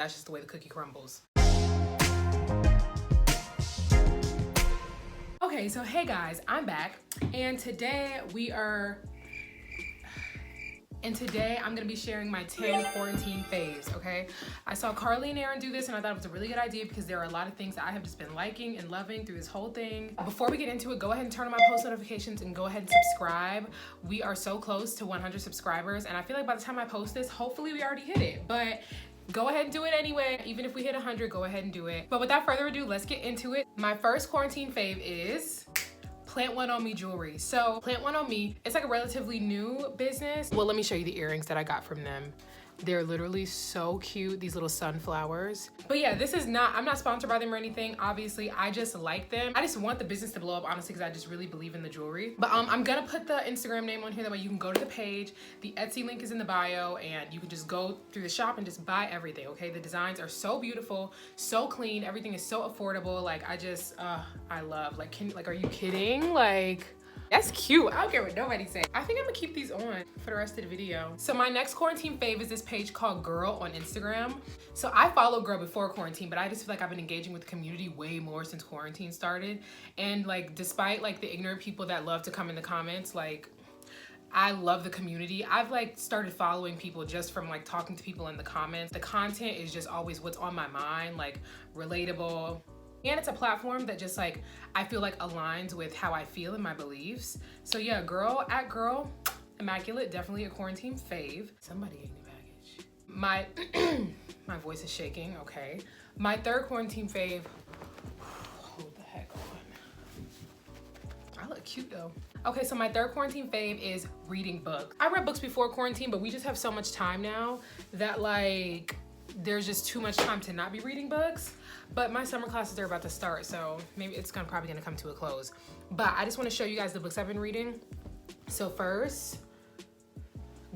That's just the way the cookie crumbles. Okay, so hey guys, I'm back, and today I'm gonna be sharing my 10 quarantine faves, okay? I saw Carly and Erin do this and I thought it was a really good idea because there are a lot of things that I have just been liking and loving through this whole thing. Before we get into it, go ahead and turn on my post notifications and go ahead and subscribe. We are so close to 100 subscribers, and I feel like by the time I post this, hopefully we already hit it, but go ahead and do it anyway. Even if we hit 100, go ahead and do it. But without further ado, let's get into it. My first quarantine fave is Plant One On Me jewelry. So Plant One On Me, it's like a relatively new business. Well, let me show you the earrings that I got from them. They're literally so cute, these little sunflowers. But yeah, I'm not sponsored by them or anything. Obviously, I just like them. I just want the business to blow up, honestly, because I just really believe in the jewelry. But I'm gonna put the Instagram name on here, that way you can go to the page. The Etsy link is in the bio, and you can just go through the shop and just buy everything, okay? The designs are so beautiful, so clean, everything is so affordable. Like, I love, like, are you kidding? Like, that's cute. I don't care what nobody say. I think I'm gonna keep these on for the rest of the video. So my next quarantine fave is this page called Girl on Instagram. So I followed Girl before quarantine, but I just feel like I've been engaging with the community way more since quarantine started. And like, despite like the ignorant people that love to come in the comments, like, I love the community. I've like started following people just from like talking to people in the comments. The content is just always what's on my mind, like relatable. And it's a platform that just like, I feel like aligns with how I feel and my beliefs. So yeah, Girl Immaculate, definitely a quarantine fave. Somebody ate the baggage. My voice is shaking, okay. My third quarantine fave, hold the heck on. I look cute though. Okay, so my third quarantine fave is reading books. I read books before quarantine, but we just have so much time now that like, there's just too much time to not be reading books. But my summer classes are about to start, so maybe it's probably gonna come to a close. But I just wanna show you guys the books I've been reading. So first,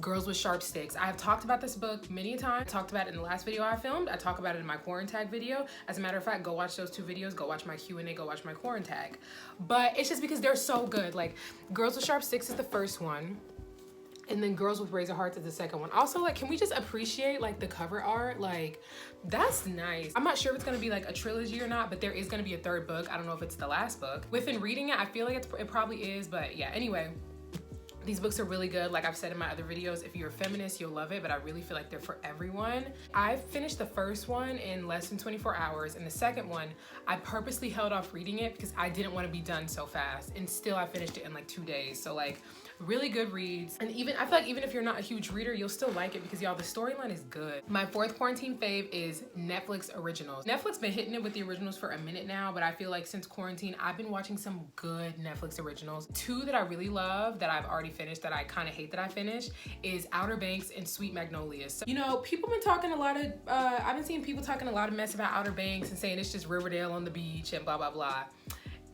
Girls with Sharp Sticks. I have talked about this book many times. I talked about it in the last video I filmed. I talk about it in my quarantine video. As a matter of fact, go watch those two videos. Go watch my Q&A, go watch my quarantine. But it's just because they're so good. Like, Girls with Sharp Sticks is the first one. And then Girls with Razor Hearts is the second one. Also, like, can we just appreciate like the cover art? Like, that's nice. I'm not sure if it's gonna be like a trilogy or not, but there is gonna be a third book. I don't know if it's the last book. Within reading it, I feel like it probably is, but yeah, anyway. These books are really good. Like I've said in my other videos, if you're a feminist, you'll love it, but I really feel like they're for everyone. I finished the first one in less than 24 hours, and the second one, I purposely held off reading it because I didn't want to be done so fast, and still I finished it in like 2 days. So like, really good reads. And I feel like even if you're not a huge reader, you'll still like it because y'all, the storyline is good. My fourth quarantine fave is Netflix originals. Netflix been hitting it with the originals for a minute now, but I feel like since quarantine, I've been watching some good Netflix originals. Two that I really love that I've already finished, that I kind of hate that I finished, is Outer Banks and Sweet Magnolias. So, you know, people been talking a lot of, I've been seeing people talking a lot of mess about Outer Banks and saying it's just Riverdale on the beach and blah, blah, blah.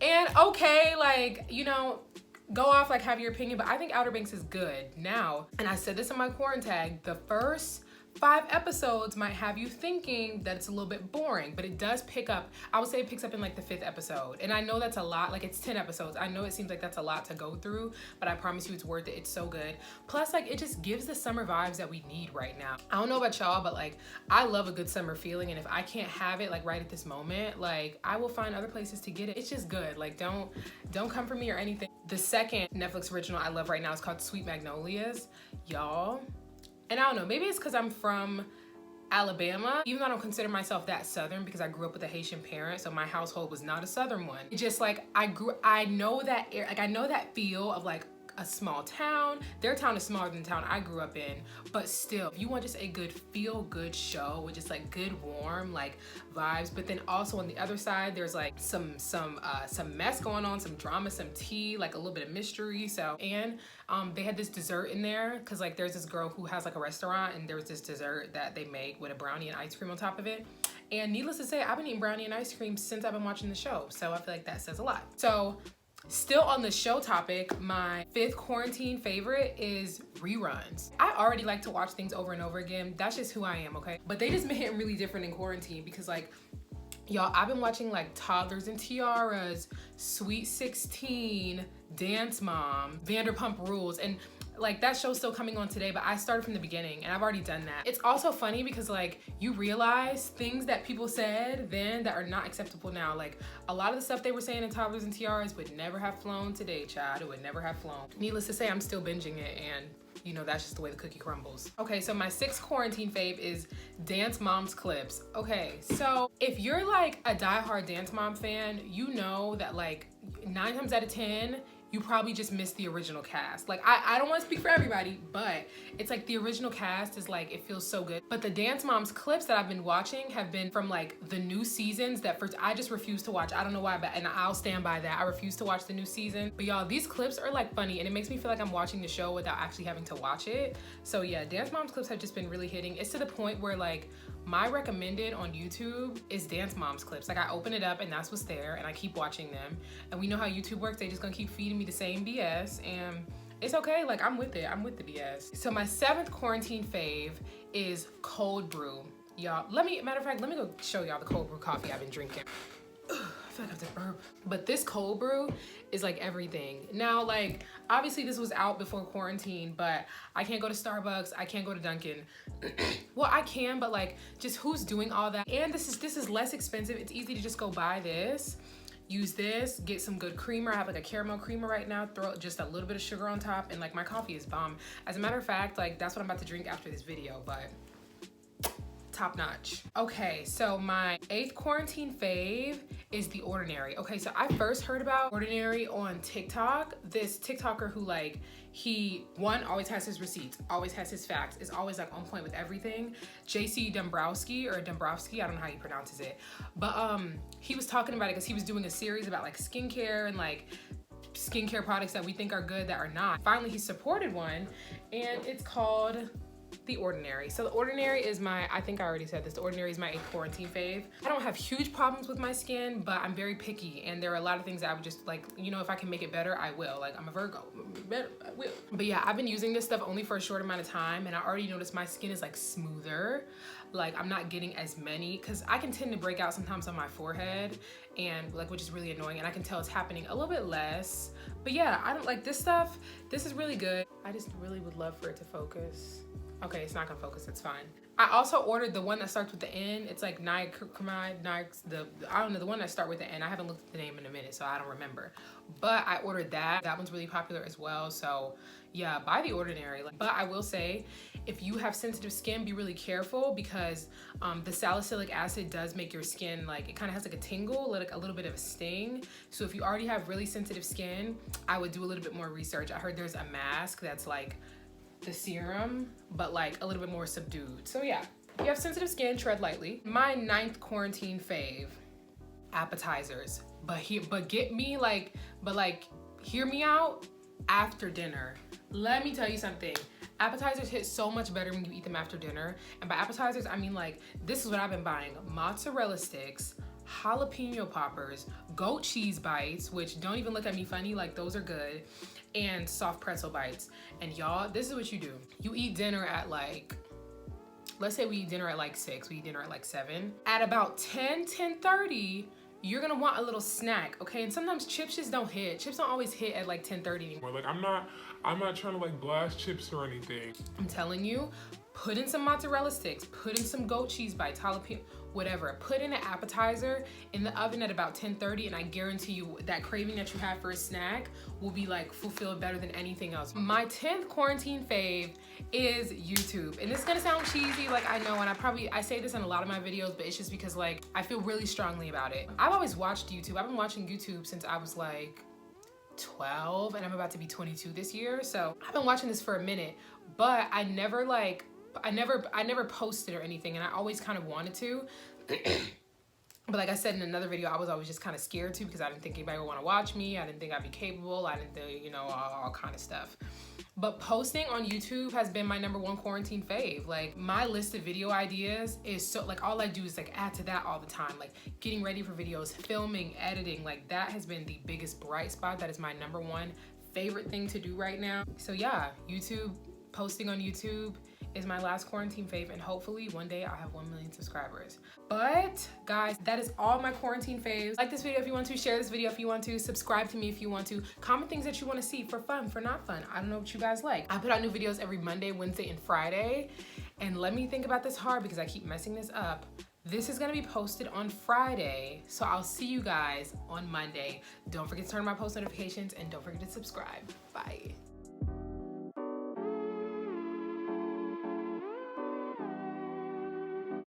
And okay, like, you know, go off, like, have your opinion, but I think Outer Banks is good. Now, and I said this in my quarantine, the first 5 episodes might have you thinking that it's a little bit boring, but it does pick up. I would say it picks up in like the 5th episode. And I know that's a lot, like it's 10 episodes. I know it seems like that's a lot to go through, but I promise you it's worth it. It's so good. Plus, like, it just gives the summer vibes that we need right now. I don't know about y'all, but like, I love a good summer feeling. And if I can't have it like right at this moment, like I will find other places to get it. It's just good. Like, don't come for me or anything. The second Netflix original I love right now is called Sweet Magnolias. Y'all, and I don't know, maybe it's because I'm from Alabama, even though I don't consider myself that Southern because I grew up with a Haitian parent, so my household was not a Southern one. It just like, I know that air, like I know that feel of like a small town. Their town is smaller than the town I grew up in, but still, if you want just a good feel-good show with just like good warm like vibes, but then also on the other side there's like some mess going on, some drama, some tea, like a little bit of mystery. So, and they had this dessert in there because like there's this girl who has like a restaurant, and there was this dessert that they make with a brownie and ice cream on top of it. And needless to say, I've been eating brownie and ice cream since I've been watching the show, so I feel like that says a lot. So, still on the show topic, my 5th quarantine favorite is reruns. I already like to watch things over and over again. That's just who I am, okay? But they just been hitting really different in quarantine because like, y'all, I've been watching like Toddlers and Tiaras, Sweet 16, Dance Mom, Vanderpump Rules, and like that show's still coming on today, but I started from the beginning and I've already done that. It's also funny because like you realize things that people said then that are not acceptable now. Like a lot of the stuff they were saying in Toddlers and Tiaras would never have flown today, child. It would never have flown. Needless to say, I'm still binging it, and you know, that's just the way the cookie crumbles. Okay, so my 6th quarantine fave is Dance Moms clips. Okay, so if you're like a diehard Dance Mom fan, you know that like 9 times out of 10, you probably just missed the original cast. Like, I don't want to speak for everybody, but it's like the original cast is like, it feels so good. But the Dance Moms clips that I've been watching have been from like the new seasons that first, I just refuse to watch. I don't know why, but and I'll stand by that. I refuse to watch the new season. But y'all, these clips are like funny and it makes me feel like I'm watching the show without actually having to watch it. So yeah, Dance Moms clips have just been really hitting. It's to the point where like, my recommended on YouTube is Dance Moms clips. Like I open it up and that's what's there and I keep watching them. And we know how YouTube works. They just gonna keep feeding me the same BS and it's okay. Like I'm with it. I'm with the BS. So my 7th quarantine fave is cold brew. Y'all, matter of fact, let me go show y'all the cold brew coffee I've been drinking. I feel like I have to burp. But this cold brew is like everything. Now, like, obviously this was out before quarantine, but I can't go to Starbucks, I can't go to Dunkin'. Well, I can, but like, just who's doing all that? And this is less expensive. It's easy to just go buy this, use this, get some good creamer. I have like a caramel creamer right now, throw just a little bit of sugar on top, and like my coffee is bomb. As a matter of fact, like that's what I'm about to drink after this video, but top notch. Okay, so my 8th quarantine fave is The Ordinary. Okay, so I first heard about Ordinary on TikTok. This TikToker who like, he always has his receipts, always has his facts, is always like on point with everything. JC Dombrowski, I don't know how he pronounces it. But he was talking about it because he was doing a series about like skincare and like skincare products that we think are good that are not. Finally, he supported one and it's called The Ordinary. So The Ordinary is I think I already said this, The Ordinary is my 8th quarantine fave. I don't have huge problems with my skin, but I'm very picky and there are a lot of things that I would just like, you know, if I can make it better, I will. Like I'm a Virgo, I will. But yeah, I've been using this stuff only for a short amount of time and I already noticed my skin is like smoother. Like I'm not getting as many, cause I can tend to break out sometimes on my forehead and like, which is really annoying and I can tell it's happening a little bit less. But yeah, I don't like this stuff. This is really good. I just really would love for it to focus. Okay, it's not gonna focus, it's fine. I also ordered the one that starts with the N. It's like I don't know, the one that starts with the N. I haven't looked at the name in a minute, so I don't remember. But I ordered that. That one's really popular as well. So yeah, buy The Ordinary. But I will say, if you have sensitive skin, be really careful because the salicylic acid does make your skin like, it kind of has like a tingle, like a little bit of a sting. So if you already have really sensitive skin, I would do a little bit more research. I heard there's a mask that's like the serum, but like a little bit more subdued. So yeah, if you have sensitive skin, tread lightly. My 9th quarantine fave, Appetizers. But hear me out, after dinner. Let me tell you something. Appetizers hit so much better when you eat them after dinner. And by appetizers, I mean like, this is what I've been buying. Mozzarella sticks, jalapeno poppers, goat cheese bites, which don't even look at me funny, like those are good, and soft pretzel bites. And y'all, this is what you do. You eat dinner at like, let's say we eat dinner at like 6, we eat dinner at like 7. At about 10:30, you're gonna want a little snack, okay? And sometimes chips just don't hit. Chips don't always hit at like 10:30 anymore. Like I'm not trying to like blast chips or anything. I'm telling you, put in some mozzarella sticks, put in some goat cheese bites, jalapeno, whatever. Put in an appetizer in the oven at about 10:30 and I guarantee you that craving that you have for a snack will be like fulfilled better than anything else. My 10th quarantine fave is YouTube. And this is gonna sound cheesy, like I know, and I say this in a lot of my videos, but it's just because like I feel really strongly about it. I've always watched YouTube. I've been watching YouTube since I was like 12 and I'm about to be 22 this year. So I've been watching this for a minute, but I never posted or anything and I always kind of wanted to. But like I said in another video, I was always just kind of scared to because I didn't think anybody would want to watch me. I didn't think I'd be capable. I didn't think, you know, all kind of stuff. But posting on YouTube has been my #1 quarantine fave. Like my list of video ideas is so like all I do is like add to that all the time. Like getting ready for videos, filming, editing, like that has been the biggest bright spot. That is my #1 favorite thing to do right now. So yeah, YouTube, posting on YouTube is my last quarantine fave, and hopefully one day I'll have 1 million subscribers. But guys, that is all my quarantine faves. Like this video if you want to, share this video if you want to, subscribe to me if you want to, comment things that you want to see for fun, for not fun. I don't know what you guys like. I put out new videos every Monday, Wednesday, and Friday. And let me think about this hard because I keep messing this up. This is gonna be posted on Friday, so I'll see you guys on Monday. Don't forget to turn on my post notifications and don't forget to subscribe. Bye.